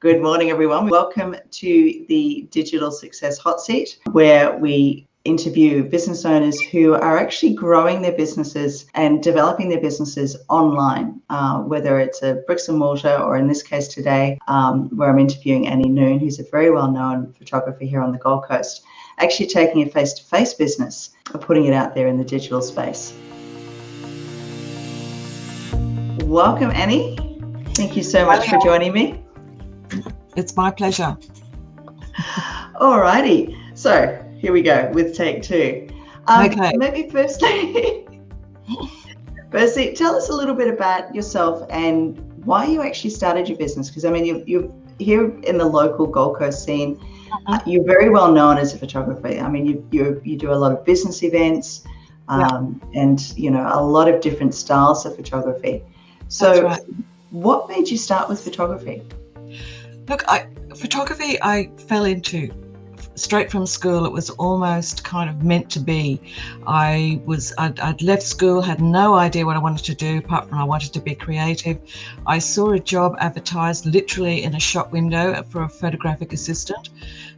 Good morning, everyone. Welcome to the Digital Success Hot Seat, where we interview business owners who are actually growing their businesses and developing their businesses online, whether it's a bricks and mortar, or in this case today, where I'm interviewing Annie Noon, who's a very well-known photographer here on the Gold Coast, actually taking a face-to-face business and putting it out there in the digital space. Welcome, Annie. Thank you so much for joining me. It's my pleasure. Alrighty, so here we go with take two. Okay. Maybe firstly, tell us a little bit about yourself and why you actually started your business. Because I mean, you're here in the local Gold Coast scene. You're very well known as a photographer. I mean, you do a lot of business events, and you know, a lot of different styles of photography. So, what made you start with photography? Look, photography I fell into straight from school. It was almost kind of meant to be. I'd left school, had no idea what I wanted to do, apart from I wanted to be creative. I saw a job advertised literally in a shop window for a photographic assistant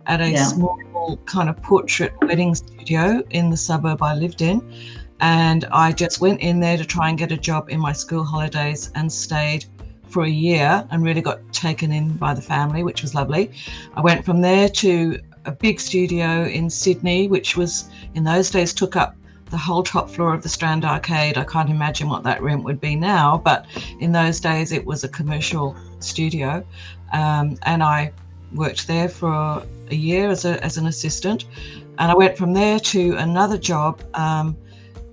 at a small kind of portrait wedding studio in the suburb I lived in. And I just went in there to try and get a job in my school holidays and stayed for a year and really got taken in by the family, which was lovely. I went from there to a big studio in Sydney, which was in those days took up the whole top floor of the Strand Arcade. I can't imagine what that rent would be now, but in those days it was a commercial studio, and I worked there for a year as an assistant. And I went from there to another job,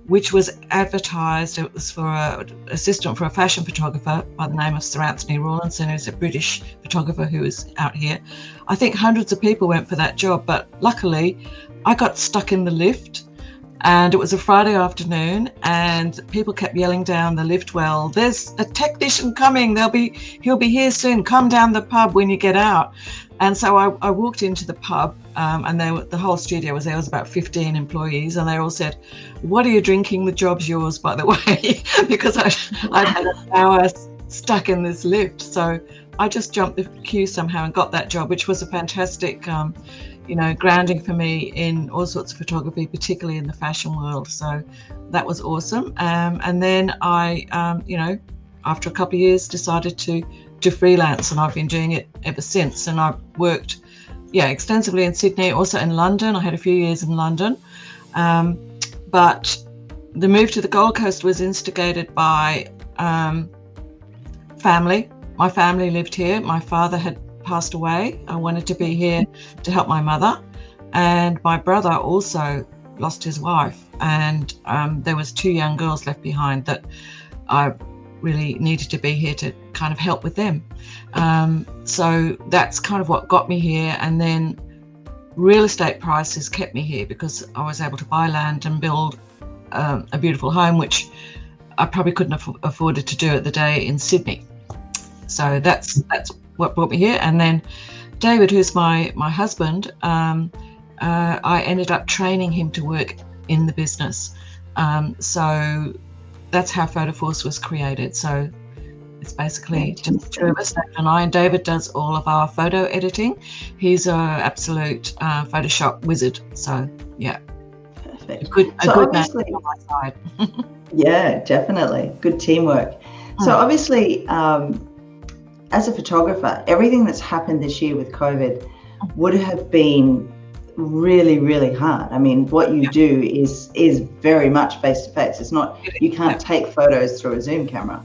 which was advertised. It was for an assistant for a fashion photographer by the name of Sir Anthony Rawlinson, who's a British photographer who is out here. I think hundreds of people went for that job, but luckily I got stuck in the lift, and it was a Friday afternoon, and people kept yelling down the lift well, "There's a technician coming, he'll be here soon, come down the pub when you get out." And so I walked into the pub, and the whole studio was there. There was about 15 employees, and they all said, "What are you drinking? The job's yours, by the way," because I'd had an hour stuck in this lift. So I just jumped the queue somehow and got that job, which was a fantastic, grounding for me in all sorts of photography, particularly in the fashion world. So that was awesome. And then I, after a couple of years, decided to freelance, and I've been doing it ever since. And I've worked extensively in Sydney, also in London. I had a few years in London, but the move to the Gold Coast was instigated by family. My family lived here. My father had passed away. I wanted to be here to help my mother, and my brother also lost his wife, and there was 2 young girls left behind that I really needed to be here to kind of help with them. So that's kind of what got me here. And then real estate prices kept me here because I was able to buy land and build a beautiful home, which I probably couldn't have afforded to do at the day in Sydney. So that's what brought me here. And then David, who's my husband, I ended up training him to work in the business. So that's how PhotoForce was created. So it's basically just 2 of us, David and I, and David does all of our photo editing. He's an absolute Photoshop wizard. So yeah, perfect. A good man on my side. Yeah, definitely. Good teamwork. So obviously, as a photographer, everything that's happened this year with COVID would have been really, really hard. I mean, what you do is very much face to face. It's not, you can't take photos through a Zoom camera.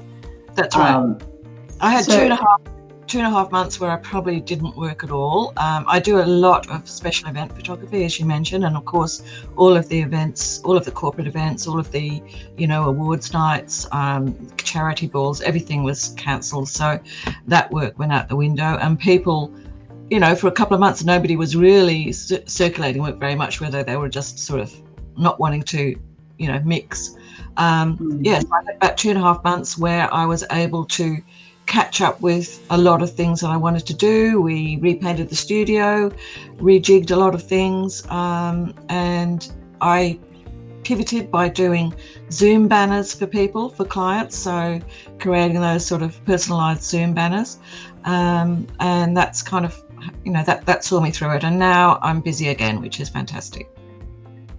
That's right. I had 2.5 months where I probably didn't work at all. I do a lot of special event photography, as you mentioned, and of course all of the events, all of the corporate events, all of the awards nights, charity balls, everything was cancelled. So that work went out the window, and people, for a couple of months, nobody was really circulating work very much, whether they were just sort of not wanting to, mix. So I had about 2.5 months where I was able to catch up with a lot of things that I wanted to do. We repainted the studio, rejigged a lot of things, and I pivoted by doing Zoom banners for people, for clients, so creating those sort of personalized Zoom banners. and that's kind of, that saw me through it. And now I'm busy again, which is fantastic.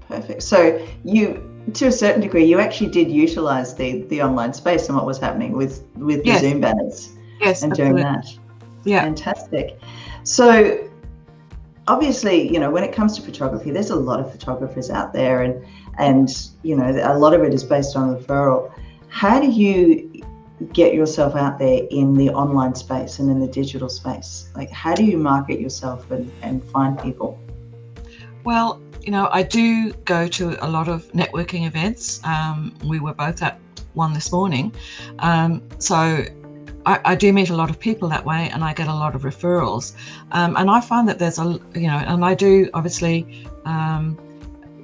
Perfect. So you, to a certain degree, you actually did utilize the online space and what was happening with the Yes. Zoom banners. Yes, and absolutely. doing that. Yeah. Fantastic. So obviously, when it comes to photography, there's a lot of photographers out there, and a lot of it is based on referral. How do you get yourself out there in the online space and in the digital space? Like, how do you market yourself and find people? Well, I do go to a lot of networking events. We were both at one this morning. So I do meet a lot of people that way, and I get a lot of referrals. And I find that there's and I do obviously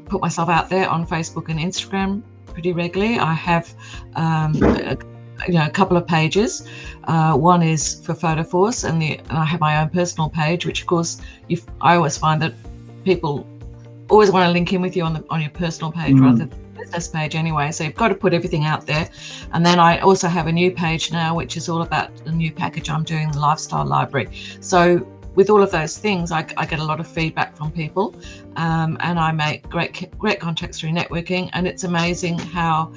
put myself out there on Facebook and Instagram pretty regularly. I have a couple of pages. One is for FotoForce, and I have my own personal page, which of course I always find that people always want to link in with you on your personal page rather than the business page anyway. So you've got to put everything out there. And then I also have a new page now, which is all about the new package I'm doing, the lifestyle library. So with all of those things, I get a lot of feedback from people, and I make great contacts through networking. And it's amazing how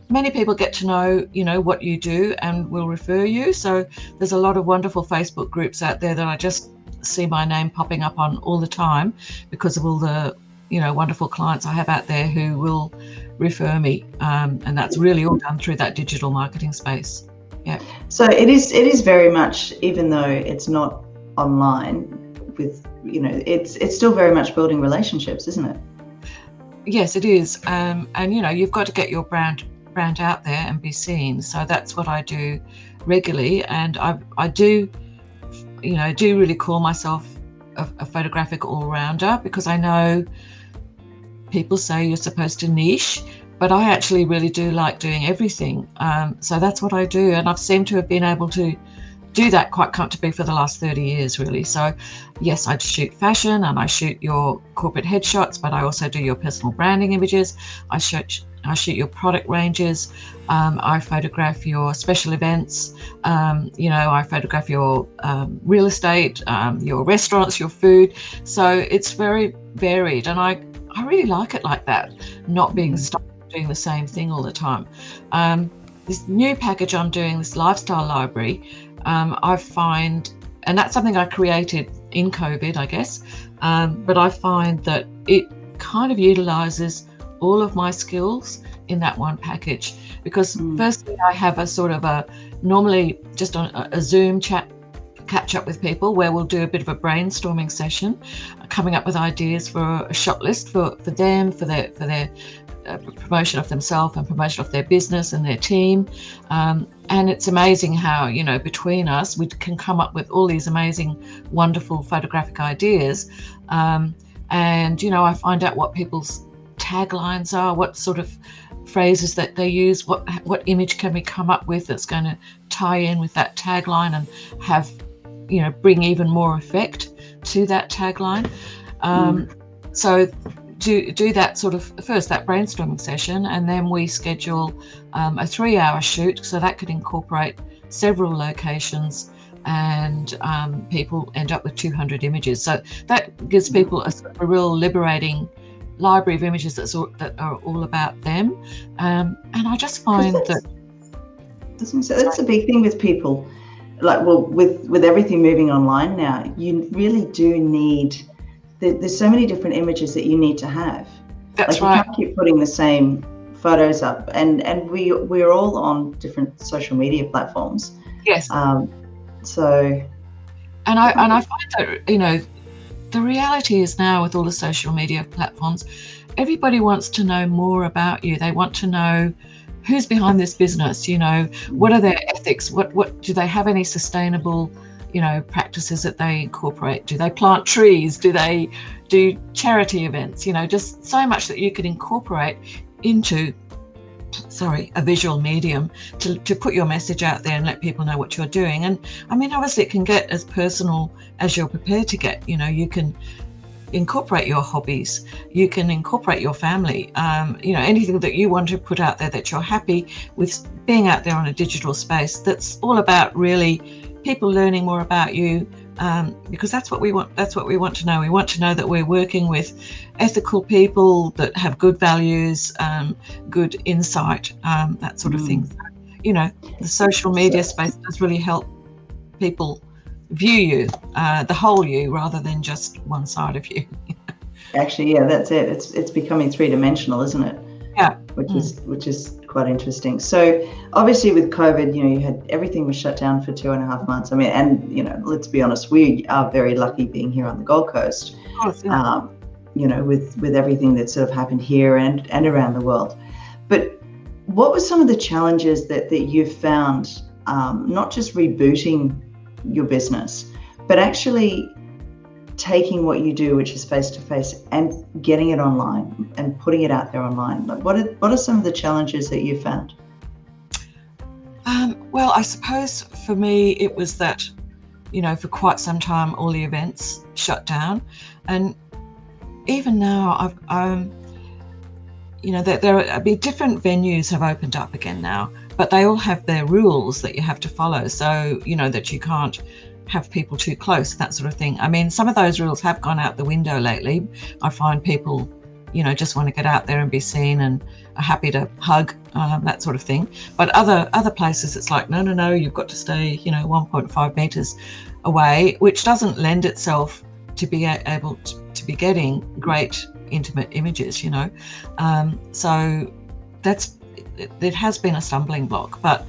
many people get to know, what you do and will refer you. So there's a lot of wonderful Facebook groups out there that I just see my name popping up on all the time because of all the wonderful clients I have out there who will refer me, and that's really all done through that digital marketing space. Yeah. So it is very much, even though it's not online, with it's still very much building relationships, isn't it? Yes, it is. And you've got to get your brand out there and be seen. So that's what I do regularly, and I do really call myself a photographic all-rounder, because I know people say you're supposed to niche, but I actually really do like doing everything. So that's what I do, and I've seemed to have been able to do that quite comfortably for the last 30 years, really. So yes, I shoot fashion and I shoot your corporate headshots, but I also do your personal branding images. I shoot your product ranges. I photograph your special events. I photograph your real estate, your restaurants, your food. So it's very varied, and I really like it like that, not being stuck doing the same thing all the time. This new package I'm doing, this lifestyle library, I find, and that's something I created in COVID, I guess, but I find that it kind of utilizes all of my skills in that one package, because firstly I have a sort of normally just on a Zoom chat catch up with people where we'll do a bit of a brainstorming session, coming up with ideas for a shot list for them, for their promotion of themselves and promotion of their business and their team. And it's amazing how, between us, we can come up with all these amazing, wonderful photographic ideas. And, I find out what people's taglines are, what sort of phrases that they use, what image can we come up with that's going to tie in with that tagline and have, bring even more effect to that tagline. So do that sort of first, that brainstorming session, and then we schedule a 3-hour shoot, so that could incorporate several locations, and people end up with 200 images. So that gives people a real liberating library of images that are all about them. And I just find that's a big thing with people. Like, well, with everything moving online now, you really do need. There's so many different images that you need to have. That's right. You right. can't keep putting the same photos up, and we're all on different social media platforms. Yes. So. And I find that the reality is now with all the social media platforms, everybody wants to know more about you. They want to know who's behind this business. What are their ethics? What do they have any sustainable practices that they incorporate? Do they plant trees? Do they do charity events? Just so much that you could incorporate into a visual medium to put your message out there and let people know what you're doing. And I mean, obviously it can get as personal as you're prepared to get. You can incorporate your hobbies, you can incorporate your family, anything that you want to put out there that you're happy with being out there on a digital space. That's all about really people learning more about you, because that's what we want. That's what we want to know. We want to know that we're working with ethical people that have good values, good insight, that sort of thing. You know, the social media space does really help people view you, the whole you, rather than just one side of you. Actually, yeah, that's it. It's becoming three-dimensional, isn't it? Yeah. Which is quite interesting. So obviously with COVID, you know, you had everything was shut down for 2.5 months. I mean, and you know, let's be honest, we are very lucky being here on the Gold Coast. Of course, yeah. You know, with everything that sort of happened here and around the world. But what were some of the challenges that you found, not just rebooting your business, but actually taking what you do, which is face-to-face, and getting it online and putting it out there online? Like, what are some of the challenges that you found? Well, I suppose for me it was that, you know, for quite some time all the events shut down, and even now you know, different venues have opened up again now, but they all have their rules that you have to follow. So, you know, that you can't have people too close, that sort of thing. I mean, some of those rules have gone out the window lately. I find people, you know, just want to get out there and be seen and are happy to hug, that sort of thing. But other places, it's like, no, you've got to stay, you know, 1.5 meters away, which doesn't lend itself to be able to be getting great intimate images, you know. So it has been a stumbling block. But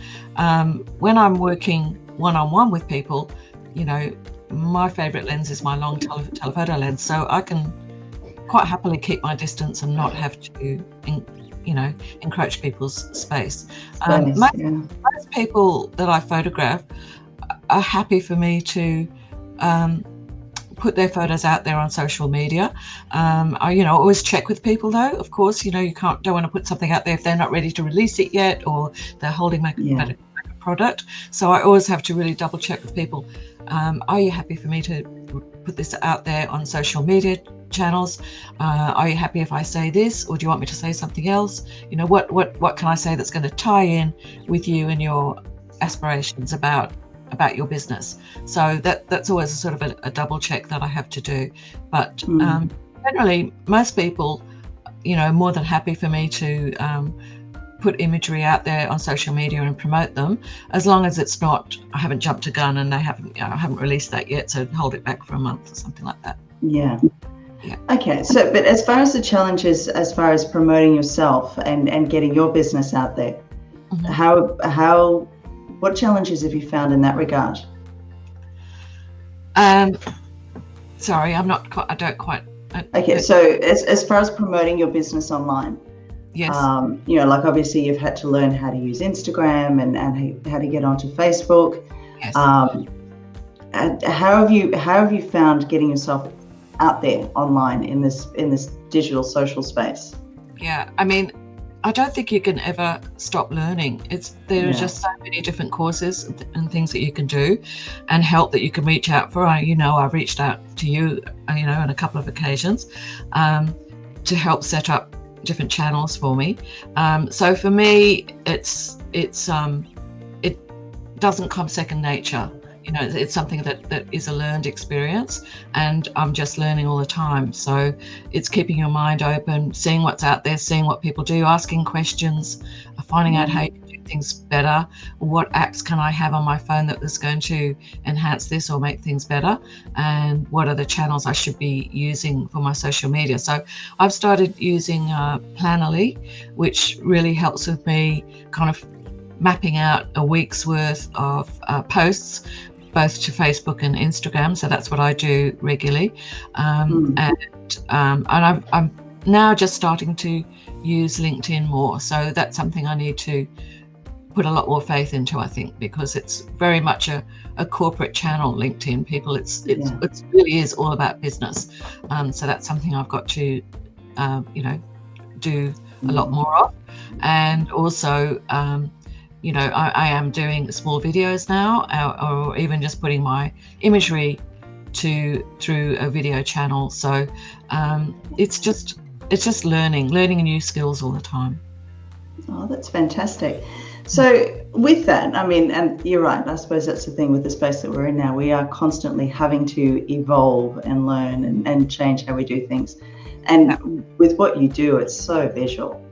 when I'm working one-on-one with people, you know, my favorite lens is my long telephoto lens, so I can quite happily keep my distance and not have to, you know, encroach people's space. Most people that I photograph are happy for me to put their photos out there on social media. I, you know, always check with people though. Of course, you know, you don't want to put something out there if they're not ready to release it yet, or they're holding back a product. So I always have to really double check with people. Are you happy for me to put this out there on social media channels? Are you happy if I say this, or do you want me to say something else? You know, what can I say that's going to tie in with you and your aspirations about your business? So that's always a sort of a double check that I have to do. But generally, most people, you know, are more than happy for me to put imagery out there on social media and promote them, as long as it's not, I haven't jumped a gun and I haven't released that yet, so hold it back for a month or something like that. Yeah. Okay, so but as far as the challenges, as far as promoting yourself and getting your business out there, what challenges have you found in that regard? Sorry, I don't quite. Okay, so as far as promoting your business online, yes, you know, like obviously you've had to learn how to use Instagram and how to get onto Facebook. Yes. And how have you found getting yourself out there online in this digital social space? Yeah, I mean, I don't think you can ever stop learning. There are just so many different courses and things that you can do, and help that you can reach out for. You know, I've reached out to you, you know, on a couple of occasions, to help set up different channels for me. So for me, it doesn't come second nature. You know, it's something that is a learned experience, and I'm just learning all the time. So it's keeping your mind open, seeing what's out there, seeing what people do, asking questions, finding out how you can do things better. What apps can I have on my phone that is going to enhance this or make things better? And what are the channels I should be using for my social media? So I've started using Planoly, which really helps with me kind of mapping out a week's worth of posts, both to Facebook and Instagram. So that's what I do regularly. And I'm now just starting to use LinkedIn more. So that's something I need to put a lot more faith into, I think, because it's very much a corporate channel, LinkedIn. People, it really is all about business. So that's something I've got to, you know, do a lot more of. And also, you know, I am doing small videos now, or even just putting my imagery through a video channel. So it's just learning new skills all the time. Oh, that's fantastic. So with that, I mean, and you're right, I suppose that's the thing with the space that we're in now. We are constantly having to evolve and learn and change how we do things. And with what you do, it's so visual.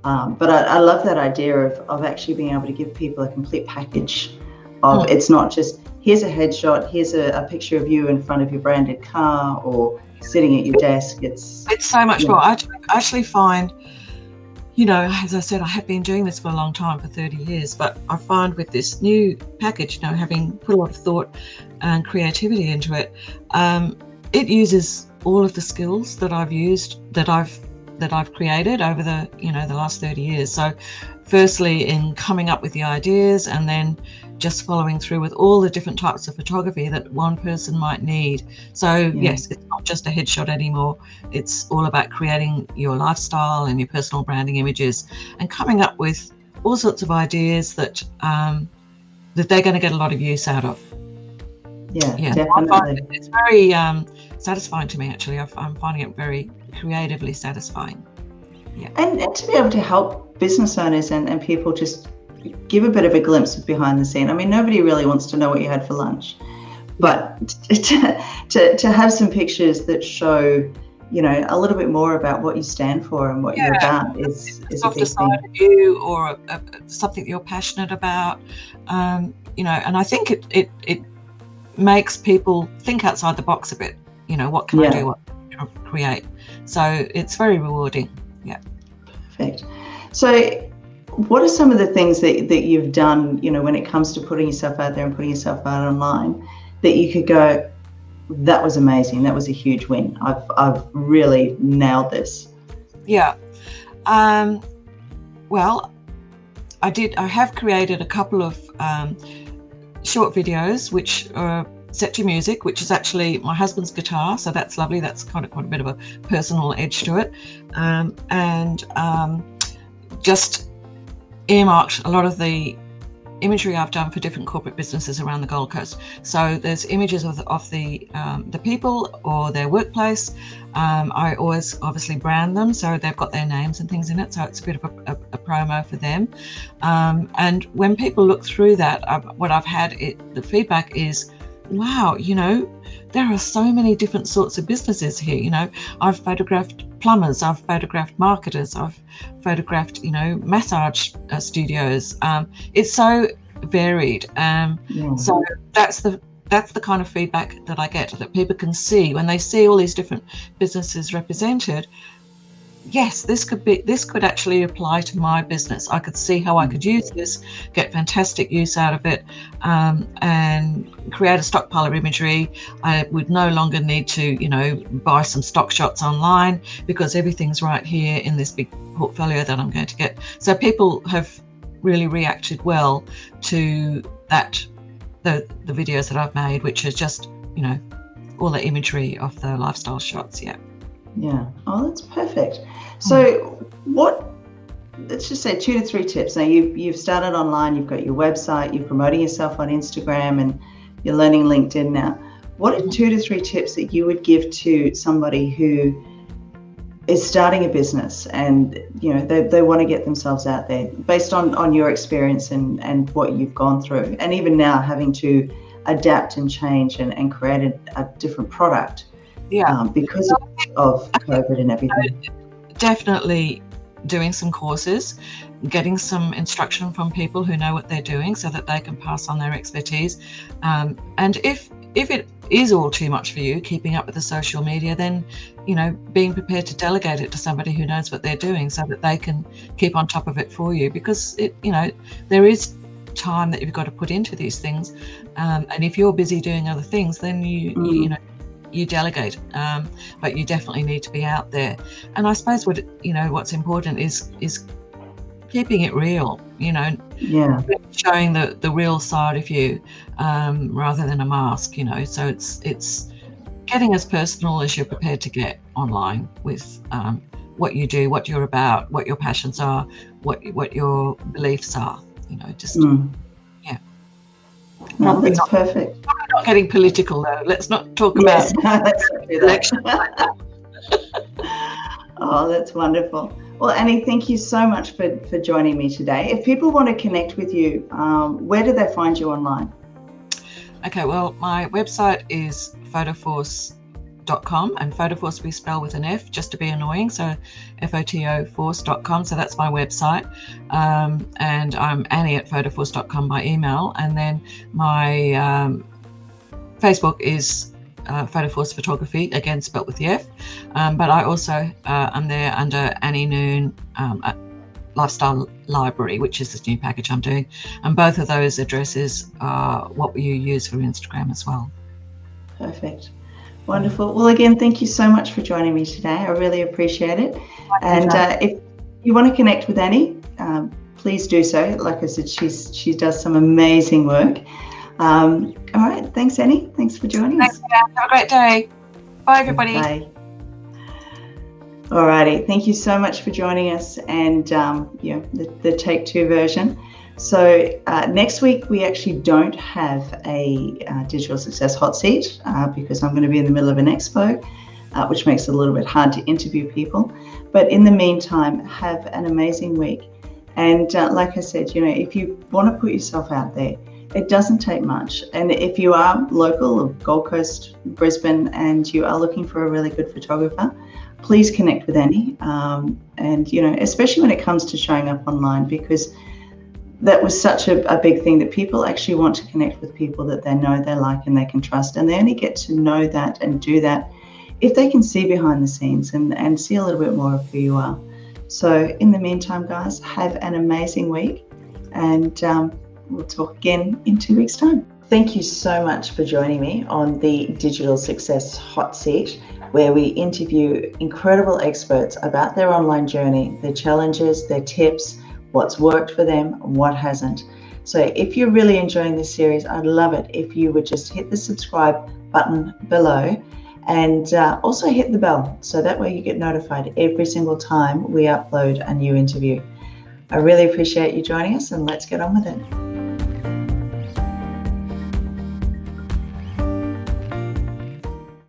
But I love that idea of actually being able to give people a complete package of, it's not just, here's a headshot, here's a picture of you in front of your branded car or sitting at your desk. It's so much more. I actually find, you know, as I said, I have been doing this for a long time, for 30 years, but I find with this new package, you know, having put a lot of thought and creativity into it, it uses all of the skills that I've used, that I've created over the, you know, the last 30 years. So firstly in coming up with the ideas, and then just following through with all the different types of photography that one person might need. So yes, it's not just a headshot anymore. It's all about creating your lifestyle and your personal branding images, and coming up with all sorts of ideas that that they're going to get a lot of use out of. Yeah, definitely. It's very satisfying to me, actually. I'm finding it very creatively satisfying. Yeah. And to be able to help business owners and people just give a bit of a glimpse of behind the scene. I mean, nobody really wants to know what you had for lunch, but to have some pictures that show, you know, a little bit more about what you stand for and what you're about is a big thing. Of you, or something that you're passionate about, you know, and I think it makes people think outside the box a bit. You know, what can I do? What can I create? So it's very rewarding. Yeah. Perfect. So what are some of the things that you've done, you know, when it comes to putting yourself out there and putting yourself out online, that you could go, that was amazing, that was a huge win, I've really nailed this? Yeah. Well, I have created a couple of short videos which are set to music, which is actually my husband's guitar, so that's lovely. That's kind of quite a bit of a personal edge to it, and just earmarked a lot of the imagery I've done for different corporate businesses around the Gold Coast. So there's images of the people or their workplace. I always obviously brand them, so they've got their names and things in it, so it's a bit of a promo for them. And when people look through that, what I've had, the feedback is, wow, you know, there are so many different sorts of businesses here. You know, I've photographed plumbers, I've photographed marketers, I've photographed, you know, massage studios. It's so varied. So that's the kind of feedback that I get, that people can see when they see all these different businesses represented. Yes, this could actually apply to my business. I could see how I could use this, get fantastic use out of it, and create a stockpile of imagery. I would no longer need to, you know, buy some stock shots online, because everything's right here in this big portfolio that I'm going to get. So people have really reacted well to that, the videos that I've made, which is just, you know, all the imagery of the lifestyle shots. Yeah. Oh, that's perfect. So let's just say 2 to 3 tips. Now you've started online, you've got your website, you're promoting yourself on Instagram, and you're learning LinkedIn now. What are 2 to 3 tips that you would give to somebody who is starting a business and, you know, they want to get themselves out there, based on your experience and what you've gone through, and even now having to adapt and change and create a different product? Because of COVID and everything. Definitely doing some courses, getting some instruction from people who know what they're doing, so that they can pass on their expertise. And if it is all too much for you, keeping up with the social media, then, you know, being prepared to delegate it to somebody who knows what they're doing, so that they can keep on top of it for you. Because it, you know, there is time that you've got to put into these things, and if you're busy doing other things, then you know, you delegate, but you definitely need to be out there. And I suppose what's important is keeping it real, you know, showing the real side of you, rather than a mask, you know. So it's getting as personal as you're prepared to get online with what you do, what you're about, what your passions are, what your beliefs are, you know, just No, that's perfect. Probably not getting political though. Let's not talk about let's not do that. Oh, that's wonderful. Well, Annie, thank you so much for joining me today. If people want to connect with you, where do they find you online? Okay, well, my website is FotoForce.com, and FotoForce we spell with an F just to be annoying, so FOTOForce.com, so that's my website. And I'm Annie at PhotoForce.com by email, and then my Facebook is FotoForce Photography, again spelt with the F, but I also am there under Annie Noon Lifestyle Library, which is this new package I'm doing, and both of those addresses are what you use for Instagram as well. Perfect. Wonderful. Well, again, thank you so much for joining me today. I really appreciate it. And if you want to connect with Annie, please do so. Like I said, she does some amazing work. All right. Thanks, Annie. Thanks for joining us. Have a great day. Bye, everybody. Bye. All righty. Thank you so much for joining us, and the take two version. So next week we actually don't have a digital success hot seat because I'm going to be in the middle of an expo, which makes it a little bit hard to interview people. But in the meantime, have an amazing week. And like I said, if you want to put yourself out there, it doesn't take much. And if you are local of Gold Coast, Brisbane, and you are looking for a really good photographer, please connect with Annie. And, especially when it comes to showing up online, because that was such a big thing, that people actually want to connect with people that they know, they like, and they can trust. And they only get to know that and do that if they can see behind the scenes and see a little bit more of who you are. So in the meantime, guys, have an amazing week, and we'll talk again in 2 weeks' time. Thank you so much for joining me on the Digital Success Hot Seat, where we interview incredible experts about their online journey, their challenges, their tips, what's worked for them, what hasn't. So if you're really enjoying this series, I'd love it if you would just hit the subscribe button below, and also hit the bell, so that way you get notified every single time we upload a new interview. I really appreciate you joining us, and let's get on with it.